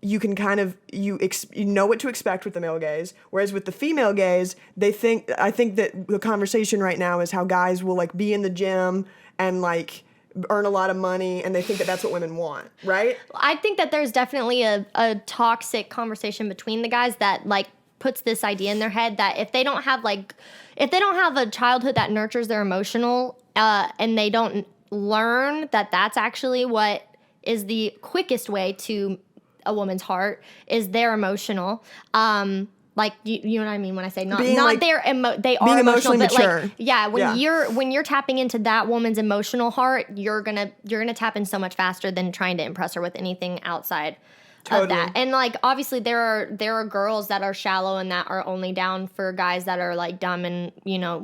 Speaker 1: you can kind of you know what to expect with the male gaze, whereas with the female gaze, I think that the conversation right now is how guys will like be in the gym and like earn a lot of money, and they think that that's what women want, right?
Speaker 2: I think that there's definitely a toxic conversation between the guys that like puts this idea in their head that if they don't have a childhood that nurtures their emotional and they don't learn that that's actually what is the quickest way to a woman's heart is their emotional. Like you know what I mean when I say not
Speaker 1: Being, like,
Speaker 2: they are emotional,
Speaker 1: being emotionally
Speaker 2: but
Speaker 1: mature.
Speaker 2: like yeah, when
Speaker 1: Yeah.
Speaker 2: you're tapping into that woman's emotional heart, you're gonna tap in so much faster than trying to impress her with anything outside of that. And like obviously there are girls that are shallow and that are only down for guys that are like dumb and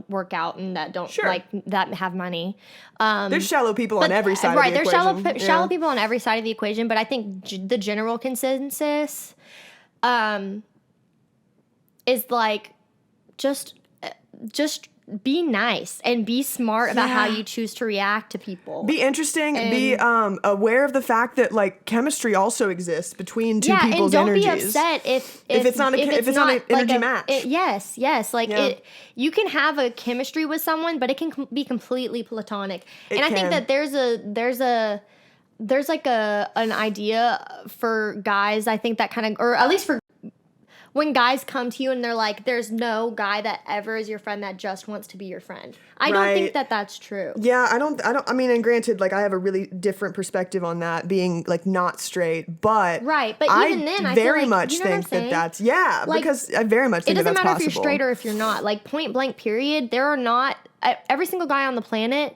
Speaker 2: work out and that don't
Speaker 1: Sure.
Speaker 2: like that have money.
Speaker 1: There's shallow people on every side
Speaker 2: Right,
Speaker 1: of the
Speaker 2: there's
Speaker 1: equation.
Speaker 2: shallow people on every side of the equation, but I think the general consensus is like just be nice and be smart about how
Speaker 1: Yeah.
Speaker 2: you choose to react to people.
Speaker 1: Be interesting. Be aware of the fact that like chemistry also exists between two
Speaker 2: yeah, and
Speaker 1: people's
Speaker 2: don't
Speaker 1: energies.
Speaker 2: be upset if
Speaker 1: it's not an energy
Speaker 2: like
Speaker 1: match.
Speaker 2: Yes, like
Speaker 1: Yeah.
Speaker 2: you can have a chemistry with someone, but it can be completely platonic. And I think
Speaker 1: can.
Speaker 2: that there's like an idea for guys. I think that kind of, or at least for when guys come to you and they're like, there's no guy that ever is your friend that just wants to be your friend. I don't think
Speaker 1: Right.
Speaker 2: that that's true.
Speaker 1: Yeah, I mean, and granted, like I have a really different perspective on that being like not straight, but
Speaker 2: Right, but even then, I feel
Speaker 1: very
Speaker 2: like-
Speaker 1: much
Speaker 2: you know what I'm
Speaker 1: think that
Speaker 2: saying?
Speaker 1: that's, yeah,
Speaker 2: Like,
Speaker 1: because I very much
Speaker 2: It
Speaker 1: think that
Speaker 2: doesn't
Speaker 1: that's
Speaker 2: matter
Speaker 1: possible.
Speaker 2: if you're straight or if you're not. Like point blank period, there are not every single guy on the planet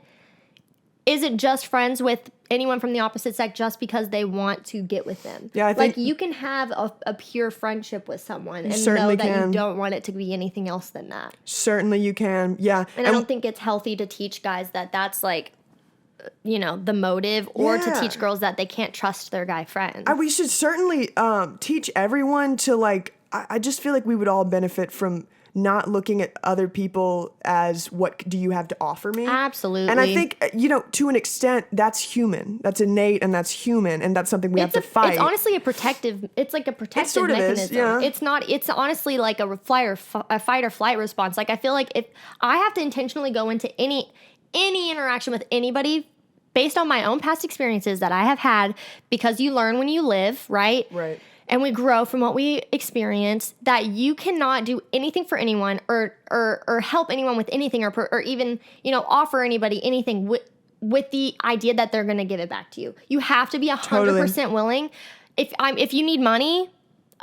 Speaker 2: isn't just friends with anyone from the opposite sex just because they want to get with them.
Speaker 1: Yeah, I
Speaker 2: like
Speaker 1: think-
Speaker 2: you can have a pure friendship with someone and know
Speaker 1: certainly
Speaker 2: that
Speaker 1: can.
Speaker 2: you don't want it to be anything else than that.
Speaker 1: Certainly you can, yeah.
Speaker 2: And I don't think it's healthy to teach guys that that's like, the motive, or to
Speaker 1: Yeah.
Speaker 2: teach girls that they can't trust their guy friends.
Speaker 1: We should certainly teach everyone to like. I just feel like we would all benefit from not looking at other people as what do you have to offer me.
Speaker 2: Absolutely.
Speaker 1: And I think to an extent that's human, that's innate, and that's human, and that's something we have to fight.
Speaker 2: It's honestly a protective. It's like a protective
Speaker 1: sort of is,
Speaker 2: mechanism.
Speaker 1: yeah.
Speaker 2: It's not. It's honestly like a fight or flight response. Like I feel like if I have to intentionally go into any interaction with anybody based on my own past experiences that I have had, because you learn when you live, right?
Speaker 1: Right.
Speaker 2: And we grow from what we experience, that you cannot do anything for anyone or help anyone with anything or even, offer anybody anything with the idea that they're going to give it back to you. You have to be 100% willing. If you need money,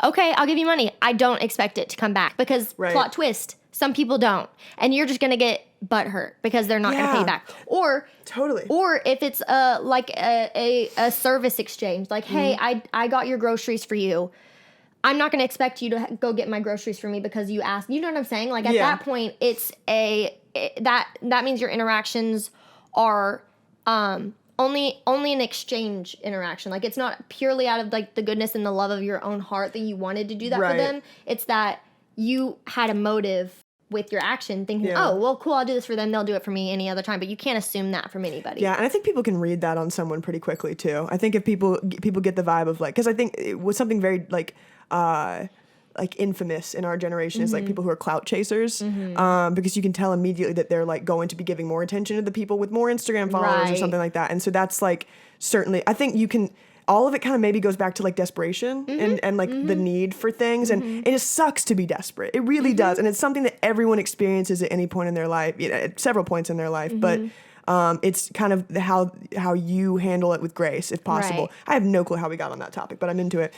Speaker 2: okay, I'll give you money. I don't expect it to come back because
Speaker 1: Right.
Speaker 2: plot twist, some people don't. And you're just going to get butthurt because they're not going to pay
Speaker 1: Yeah.
Speaker 2: you back. Or
Speaker 1: Totally.
Speaker 2: or if it's like a service exchange, like, hey, I got your groceries for you. I'm not going to expect you to go get my groceries for me because you asked. You know what I'm saying? Like at
Speaker 1: Yeah.
Speaker 2: that point, it's that means your interactions are only an exchange interaction. Like it's not purely out of like the goodness and the love of your own heart that you wanted to do that
Speaker 1: Right.
Speaker 2: for them. It's that you had a motive with your action thinking,
Speaker 1: Yeah.
Speaker 2: oh, well, cool, I'll do this for them. They'll do it for me any other time. But you can't assume that from anybody.
Speaker 1: Yeah, and I think people can read that on someone pretty quickly too. I think if people get the vibe of like, because I think it was something very like infamous in our generation is like people who are clout chasers, because you can tell immediately that they're like going to be giving more attention to the people with more Instagram followers or
Speaker 2: Right.
Speaker 1: something like that. And so that's like certainly, I think you can. All of it kind of maybe goes back to like desperation and like the need for things, and it just sucks to be desperate. It really does, and it's something that everyone experiences at any point in their life, at several points in their life. But it's kind of how you handle it with grace, if possible.
Speaker 2: Right.
Speaker 1: I have no clue how we got on that topic, but I'm into it.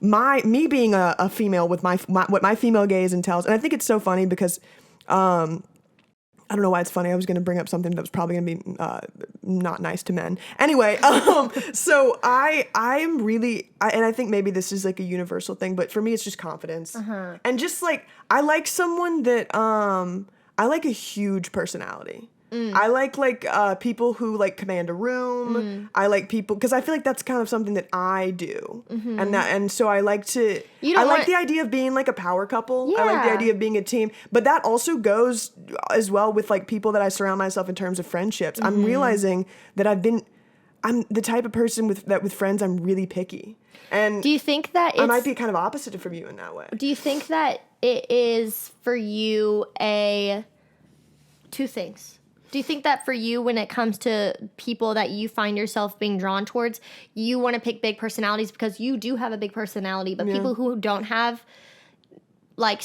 Speaker 1: Me being a female with my what my female gaze entails, and I think it's so funny because I don't know why it's funny. I was going to bring up something that was probably going to be not nice to men. Anyway, so I'm really, and I think maybe this is like a universal thing, but for me, it's just confidence. And just like, I like someone that, I like a huge personality. I like people who like command a room. I like people because I feel like that's kind of something that I do, and so I like to. I like the idea of being like a power couple. I like the
Speaker 2: Yeah.
Speaker 1: idea of being a team, but that also goes as well with like people that I surround myself in terms of friendships. I'm realizing that I'm the type of person with friends. I'm really picky, and
Speaker 2: Do you think that
Speaker 1: I might be kind of opposite from you in that way.
Speaker 2: Do you think that it is for you two things? Do you think that for you, when it comes to people that you find yourself being drawn towards, you want to pick big personalities because you do have a big personality, but people who don't have, like,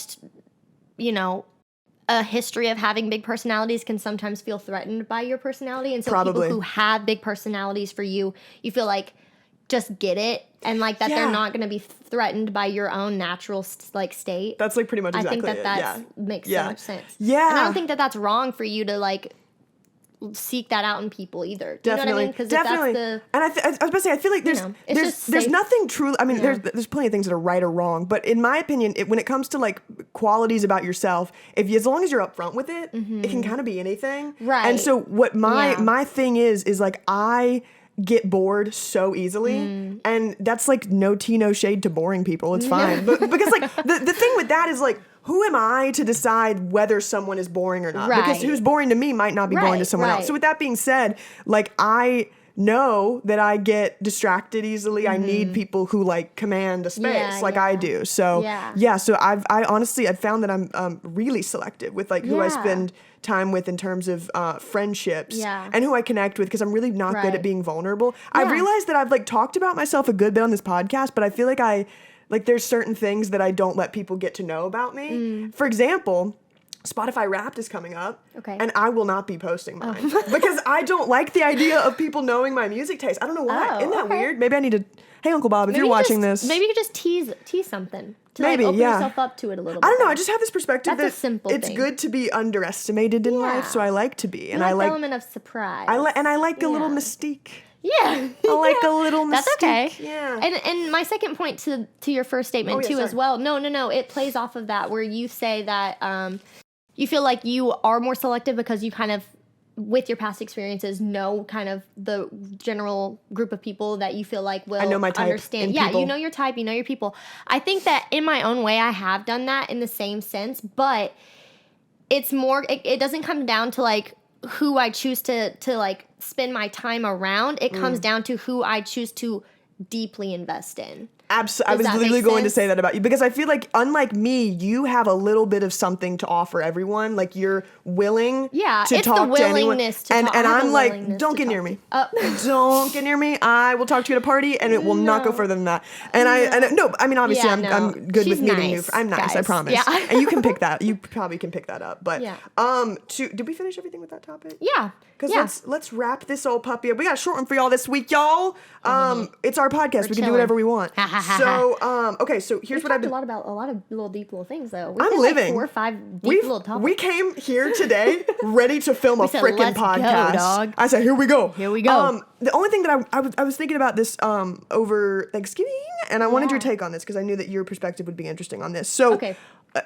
Speaker 2: a history of having big personalities can sometimes feel threatened by your personality. And so
Speaker 1: Probably.
Speaker 2: people who have big personalities for you, you feel like just get it and like that they're not going to be threatened by your own natural like state.
Speaker 1: That's like pretty much exactly
Speaker 2: I think
Speaker 1: it.
Speaker 2: that makes so much sense.
Speaker 1: Yeah.
Speaker 2: And I don't think that that's wrong for you to like seek that out in people either. Do you know what I
Speaker 1: Definitely,
Speaker 2: mean? Because
Speaker 1: definitely.
Speaker 2: that's
Speaker 1: And I was about to say, I feel like there's
Speaker 2: it's just
Speaker 1: there's
Speaker 2: safe.
Speaker 1: nothing true. I mean, there's plenty of things that are right or wrong, but in my opinion, when it comes to like qualities about yourself, as long as you're upfront with it, it can kind of be anything.
Speaker 2: Right.
Speaker 1: And so what
Speaker 2: Yeah.
Speaker 1: my thing is like I get bored so easily, and that's like no tea, no shade to boring people. It's fine, but because like the thing with that is like, who am I to decide whether someone is boring or not? Because
Speaker 2: Right.
Speaker 1: who's boring to me might not be boring to
Speaker 2: Right,
Speaker 1: someone else.
Speaker 2: right.
Speaker 1: So with that being said, like I know that I get distracted easily. I need people who like command a space
Speaker 2: Yeah,
Speaker 1: like
Speaker 2: yeah.
Speaker 1: I do. So
Speaker 2: Yeah.
Speaker 1: so I honestly I've found that I'm really selective with like who I
Speaker 2: Yeah.
Speaker 1: spend time with in terms of friendships
Speaker 2: Yeah.
Speaker 1: and who I connect with because I'm really not good
Speaker 2: Right.
Speaker 1: at being vulnerable. I've
Speaker 2: Yeah.
Speaker 1: realized that I've like talked about myself a good bit on this podcast, but I feel like there's certain things that I don't let people get to know about me. For example, Spotify Wrapped is coming up,
Speaker 2: Okay.
Speaker 1: and I will not be posting mine because I don't like the idea of people knowing my music taste. I don't know why.
Speaker 2: Oh,
Speaker 1: Isn't that
Speaker 2: okay.
Speaker 1: weird? Maybe I need to. Hey, Uncle Bob, if
Speaker 2: Maybe
Speaker 1: you're
Speaker 2: you
Speaker 1: watching
Speaker 2: just,
Speaker 1: this,
Speaker 2: maybe you could just tease something to
Speaker 1: Maybe,
Speaker 2: like open
Speaker 1: yeah.
Speaker 2: yourself up to it a little bit.
Speaker 1: I don't know.
Speaker 2: more.
Speaker 1: I just have this perspective
Speaker 2: That's a
Speaker 1: that
Speaker 2: simple
Speaker 1: it's
Speaker 2: thing.
Speaker 1: good to be underestimated in life,
Speaker 2: Yeah.
Speaker 1: so I like to be, and
Speaker 2: You
Speaker 1: I
Speaker 2: like the
Speaker 1: like
Speaker 2: element of surprise.
Speaker 1: I like a little
Speaker 2: Yeah.
Speaker 1: mystique.
Speaker 2: Yeah.
Speaker 1: I like a little mystique.
Speaker 2: That's okay.
Speaker 1: Yeah.
Speaker 2: And my second point to your first statement
Speaker 1: Oh, yeah,
Speaker 2: too as
Speaker 1: sorry.
Speaker 2: well. No. It plays off of that where you say that you feel like you are more selective because you kind of with your past experiences know kind of the general group of people that you feel like will
Speaker 1: I know my type
Speaker 2: understand.
Speaker 1: in
Speaker 2: Yeah,
Speaker 1: people.
Speaker 2: you know your type, you know your people. I think that in my own way I have done that in the same sense, but it's more it doesn't come down to like who I choose to like spend my time around. It comes down to who I choose to deeply invest in.
Speaker 1: Absolutely. I was
Speaker 2: that
Speaker 1: literally
Speaker 2: make
Speaker 1: going to
Speaker 2: sense?
Speaker 1: say that about you because I feel like, unlike me, you have a little bit of something to offer everyone. Like you're willing
Speaker 2: Yeah,
Speaker 1: to
Speaker 2: it's the
Speaker 1: talk to anyone.
Speaker 2: willingness to
Speaker 1: and
Speaker 2: talk.
Speaker 1: and
Speaker 2: I have
Speaker 1: I'm
Speaker 2: a
Speaker 1: like,
Speaker 2: willingness
Speaker 1: don't
Speaker 2: to
Speaker 1: get near
Speaker 2: talk.
Speaker 1: me.
Speaker 2: Oh.
Speaker 1: Don't get near me. I will talk to you at a party, and it will not go
Speaker 2: No.
Speaker 1: further than that. And I mean, obviously,
Speaker 2: Yeah,
Speaker 1: I'm
Speaker 2: no.
Speaker 1: good
Speaker 2: She's
Speaker 1: with meeting new.
Speaker 2: nice,
Speaker 1: I'm nice. I
Speaker 2: guys.
Speaker 1: promise.
Speaker 2: Yeah.
Speaker 1: And you can pick that. You probably can pick that up. But
Speaker 2: Yeah.
Speaker 1: did we finish everything with that topic?
Speaker 2: Yeah.
Speaker 1: Because
Speaker 2: Yeah.
Speaker 1: let's wrap this old puppy up. We got a short one for y'all this week, y'all. It's our podcast. We can do
Speaker 2: chilling.
Speaker 1: whatever we want.
Speaker 2: Ha, ha, ha,
Speaker 1: So okay, so here's
Speaker 2: We've
Speaker 1: what I've
Speaker 2: talked
Speaker 1: been.
Speaker 2: a lot about a lot of little deep little things though. We've
Speaker 1: I'm
Speaker 2: hit,
Speaker 1: living.
Speaker 2: like 4 or 5 deep little topics.
Speaker 1: We came here today ready to film a
Speaker 2: said,
Speaker 1: freaking
Speaker 2: "Let's go,
Speaker 1: podcast.
Speaker 2: dog."
Speaker 1: I said, here we go.
Speaker 2: Here we go.
Speaker 1: The only thing that I was thinking about this over Thanksgiving, and I wanted your
Speaker 2: Yeah.
Speaker 1: take on this because I knew that your perspective would be interesting on this. So,
Speaker 2: Okay.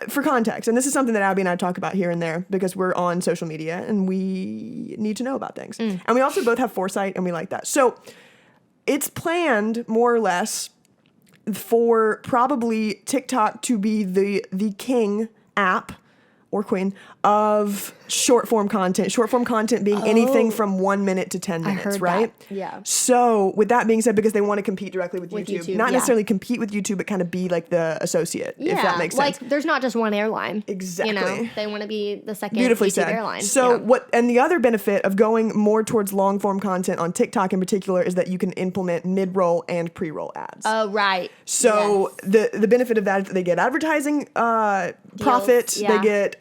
Speaker 1: For context, and this is something that Abby and I talk about here and there because we're on social media and we need to know about things, and we also both have foresight and we like that. So, it's planned more or less for probably TikTok to be the king app or queen of short form content. Short form content being anything from 1 minute to 10 minutes,
Speaker 2: heard
Speaker 1: right?
Speaker 2: that. Yeah.
Speaker 1: So with that being said, because they want to compete directly with YouTube,
Speaker 2: YouTube,
Speaker 1: not
Speaker 2: yeah.
Speaker 1: necessarily compete with YouTube, but kind of be like the associate, if that makes sense.
Speaker 2: Like there's not just one airline.
Speaker 1: Exactly.
Speaker 2: You know, they want to be the second
Speaker 1: Beautifully
Speaker 2: YouTube
Speaker 1: said.
Speaker 2: airline.
Speaker 1: So
Speaker 2: yeah.
Speaker 1: and the other benefit of going more towards long form content on TikTok in particular is that you can implement mid roll and pre roll ads.
Speaker 2: Oh right.
Speaker 1: So
Speaker 2: Yes.
Speaker 1: the benefit of that is that they get advertising profit.
Speaker 2: yeah.
Speaker 1: They get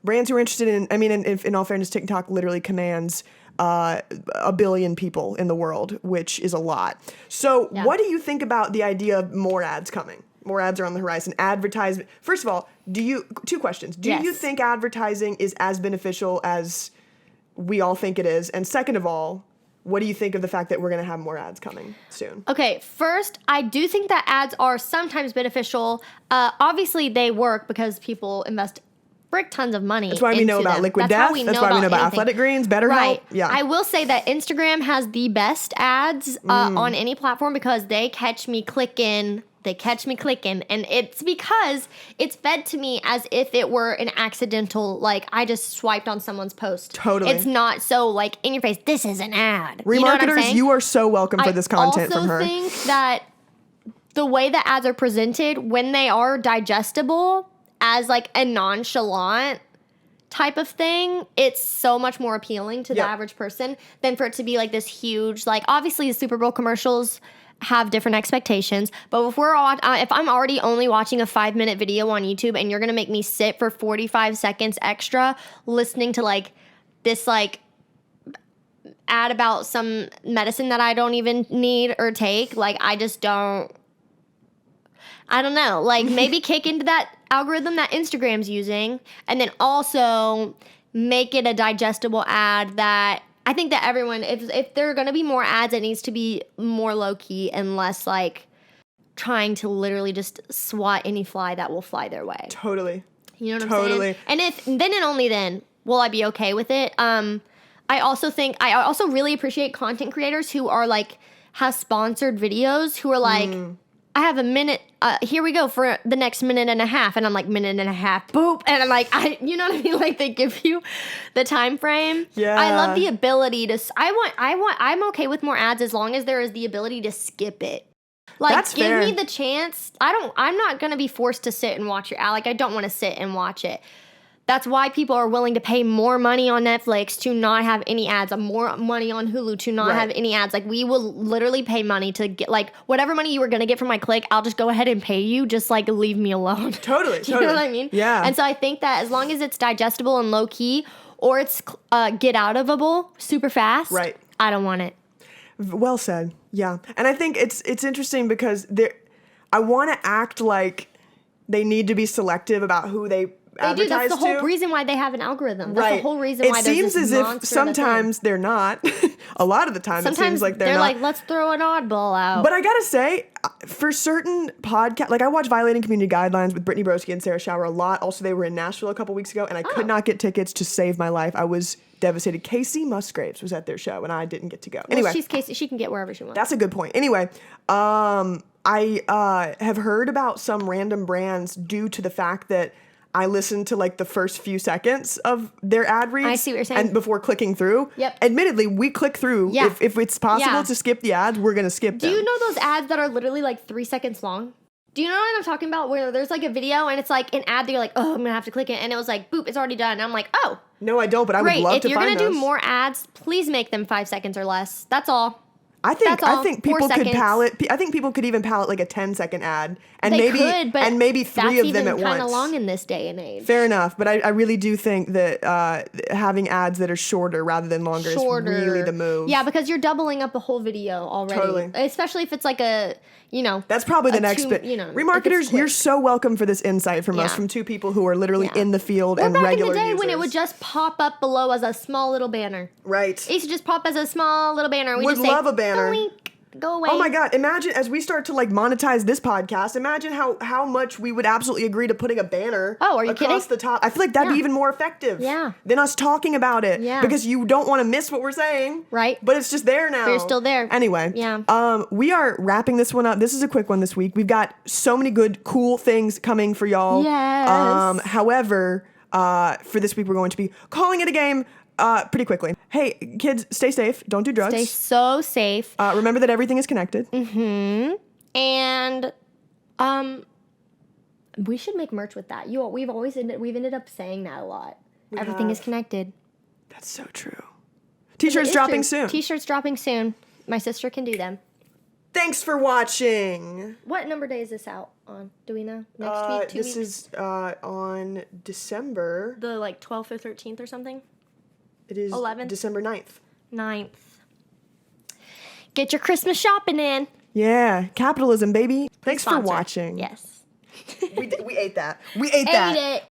Speaker 1: brands who are interested in. I mean, in all fairness, TikTok literally commands 1 billion people in the world, which is a lot. So
Speaker 2: Yeah.
Speaker 1: what do you think about the idea of more ads coming? more ads are on the horizon. Advertisement. First of all, two questions. Do you
Speaker 2: Yes.
Speaker 1: think advertising is as beneficial as we all think it is? And second of all, what do you think of the fact that we're going to have more ads coming soon?
Speaker 2: Okay, first, I do think that ads are sometimes beneficial. Obviously, they work because people invest frick tons of money.
Speaker 1: That's why we know
Speaker 2: into
Speaker 1: about
Speaker 2: them.
Speaker 1: Liquid
Speaker 2: That's how
Speaker 1: Death.
Speaker 2: we
Speaker 1: That's why we know about
Speaker 2: anything.
Speaker 1: Athletic Greens, BetterHelp.
Speaker 2: Right.
Speaker 1: Yeah.
Speaker 2: I will say that Instagram has the best ads on any platform because they catch me clicking. And it's because it's fed to me as if it were an accidental, like I just swiped on someone's post.
Speaker 1: Totally.
Speaker 2: It's not so like in your face, this is an ad. You know what I'm
Speaker 1: Remarketers,
Speaker 2: saying?
Speaker 1: you are so welcome for this content from her.
Speaker 2: I also think that the way that ads are presented, when they are digestible as like a nonchalant type of thing, it's so much more appealing to the
Speaker 1: Yep.
Speaker 2: average person than for it to be like this huge, like obviously the Super Bowl commercials have different expectations, but if if I'm already only watching a 5-minute video on YouTube and you're gonna make me sit for 45 seconds extra listening to like this like ad about some medicine that I don't even need or take, like I don't know, like maybe kick into that algorithm that Instagram's using and then also make it a digestible ad that I think that everyone, if there are going to be more ads, it needs to be more low key and less like trying to literally just swat any fly that will fly their way.
Speaker 1: Totally.
Speaker 2: You know what I'm
Speaker 1: Totally.
Speaker 2: saying? And if then and only then will I be okay with it. I also really appreciate content creators who are like have sponsored videos who are like, I have a minute. Here we go for the next minute and a half, and I'm like minute and a half, boop, and I'm like, you know what I mean? Like they give you the time frame.
Speaker 1: Yeah.
Speaker 2: I love the ability to. I'm okay with more ads as long as there is the ability to skip it. Like,
Speaker 1: That's
Speaker 2: give
Speaker 1: fair.
Speaker 2: me the chance. I'm not gonna be forced to sit and watch your ad. Like, I don't want to sit and watch it. That's why people are willing to pay more money on Netflix to not have any ads, more money on Hulu to not
Speaker 1: Right.
Speaker 2: have any ads. Like, we will literally pay money to get, like, whatever money you were going to get from my click, I'll just go ahead and pay you. Just, like, leave me alone.
Speaker 1: Totally.
Speaker 2: You know what I mean?
Speaker 1: Yeah.
Speaker 2: And so I think that as long as it's digestible and low key, or it's get out ofable super fast,
Speaker 1: Right.
Speaker 2: I don't want it.
Speaker 1: Well said. Yeah. And I think it's interesting because I want to act like they need to be selective about who they
Speaker 2: They do.
Speaker 1: advertise
Speaker 2: That's the whole
Speaker 1: to.
Speaker 2: reason why they have an algorithm. That's
Speaker 1: Right.
Speaker 2: the whole reason why
Speaker 1: it
Speaker 2: there's
Speaker 1: seems
Speaker 2: this
Speaker 1: as if
Speaker 2: monster
Speaker 1: sometimes they're not. A lot of the time it
Speaker 2: Sometimes
Speaker 1: seems like they're not.
Speaker 2: like, let's throw an oddball out.
Speaker 1: But I gotta say, for certain podcasts, like I watch Violating Community Guidelines with Brittany Broski and Sarah Schauer a lot. Also, they were in Nashville a couple weeks ago, and I could not get tickets to save my life. I was devastated. Casey Musgraves was at their show, and I didn't get to go.
Speaker 2: Well,
Speaker 1: Anyway,
Speaker 2: she's Casey. She can get wherever she wants.
Speaker 1: that's a good point. Anyway, I have heard about some random brands due to the fact that I listened to like the first few seconds of their ad reads.
Speaker 2: I see what you're saying.
Speaker 1: And before clicking through.
Speaker 2: Yep.
Speaker 1: Admittedly, we click through.
Speaker 2: Yeah.
Speaker 1: If it's possible
Speaker 2: Yeah.
Speaker 1: to skip the ads, we're gonna skip them.
Speaker 2: Do you know those ads that are literally like 3 seconds long? Do you know what I'm talking about? Where there's like a video and it's like an ad that you're like, oh, I'm gonna have to click it, and it was like, boop, it's already done. And I'm like, oh,
Speaker 1: No, I don't, but I
Speaker 2: great.
Speaker 1: would love
Speaker 2: If
Speaker 1: to
Speaker 2: you're
Speaker 1: find
Speaker 2: gonna
Speaker 1: those.
Speaker 2: do more ads, please make them 5 seconds or less. That's all.
Speaker 1: I think
Speaker 2: That's all. 4
Speaker 1: people could
Speaker 2: seconds.
Speaker 1: palette. I think people could even palette like a 10-second ad, and
Speaker 2: They
Speaker 1: maybe
Speaker 2: could, but
Speaker 1: maybe
Speaker 2: that's
Speaker 1: three of them
Speaker 2: even
Speaker 1: at
Speaker 2: kind
Speaker 1: once.
Speaker 2: of long in this day and age.
Speaker 1: Fair enough, but I really do think that having ads that are shorter rather than longer is really the move.
Speaker 2: Yeah, because you're doubling up the whole video already.
Speaker 1: Totally.
Speaker 2: Especially if it's like a,
Speaker 1: That's probably the
Speaker 2: a
Speaker 1: next
Speaker 2: two-
Speaker 1: bit.
Speaker 2: you know, if
Speaker 1: Remarketers,
Speaker 2: it's
Speaker 1: you're
Speaker 2: quick.
Speaker 1: so welcome for this insight from us,
Speaker 2: Yeah.
Speaker 1: from two people who are literally
Speaker 2: Yeah.
Speaker 1: in the field
Speaker 2: or
Speaker 1: and
Speaker 2: back in
Speaker 1: regular
Speaker 2: the day
Speaker 1: users.
Speaker 2: when it would just pop up below as a small little banner.
Speaker 1: Right.
Speaker 2: It used to just pop as a small little banner. And we
Speaker 1: Would
Speaker 2: just say,
Speaker 1: love a banner.
Speaker 2: "Boink, go away.
Speaker 1: Oh my God! Imagine as we start to like monetize this podcast. Imagine how much we would absolutely agree to putting a banner.
Speaker 2: Oh, are you
Speaker 1: across
Speaker 2: kidding?
Speaker 1: the top? I feel like that'd be
Speaker 2: Yeah.
Speaker 1: even more effective.
Speaker 2: Yeah.
Speaker 1: Than us talking about it.
Speaker 2: Yeah.
Speaker 1: Because you don't want to miss what we're saying.
Speaker 2: Right.
Speaker 1: But it's just there now.
Speaker 2: But you're still there.
Speaker 1: Anyway.
Speaker 2: Yeah.
Speaker 1: We are wrapping this one up. This is a quick one this week. We've got so many good, cool things coming for y'all.
Speaker 2: Yes.
Speaker 1: However, for this week we're going to be calling it a game. Pretty quickly. Hey, kids, stay safe. Don't do drugs.
Speaker 2: Stay so safe.
Speaker 1: Remember that everything is connected.
Speaker 2: And we should make merch with that. We've ended up saying that a lot. Everything is
Speaker 1: have.
Speaker 2: connected.
Speaker 1: That's so true. T-shirts
Speaker 2: It is
Speaker 1: dropping
Speaker 2: true.
Speaker 1: soon.
Speaker 2: T-shirts dropping soon. My sister can do them.
Speaker 1: Thanks for watching.
Speaker 2: What number day is this out on? Do we know? Next week? 2
Speaker 1: This
Speaker 2: weeks?
Speaker 1: is on December.
Speaker 2: The like 12th or 13th or something?
Speaker 1: It is
Speaker 2: 11th.
Speaker 1: December 9th.
Speaker 2: 9th. Get your Christmas shopping in.
Speaker 1: Yeah, capitalism, baby. Thanks for
Speaker 2: Sponsor.
Speaker 1: watching.
Speaker 2: Yes.
Speaker 1: We ate that. We ate that.
Speaker 2: Ate it.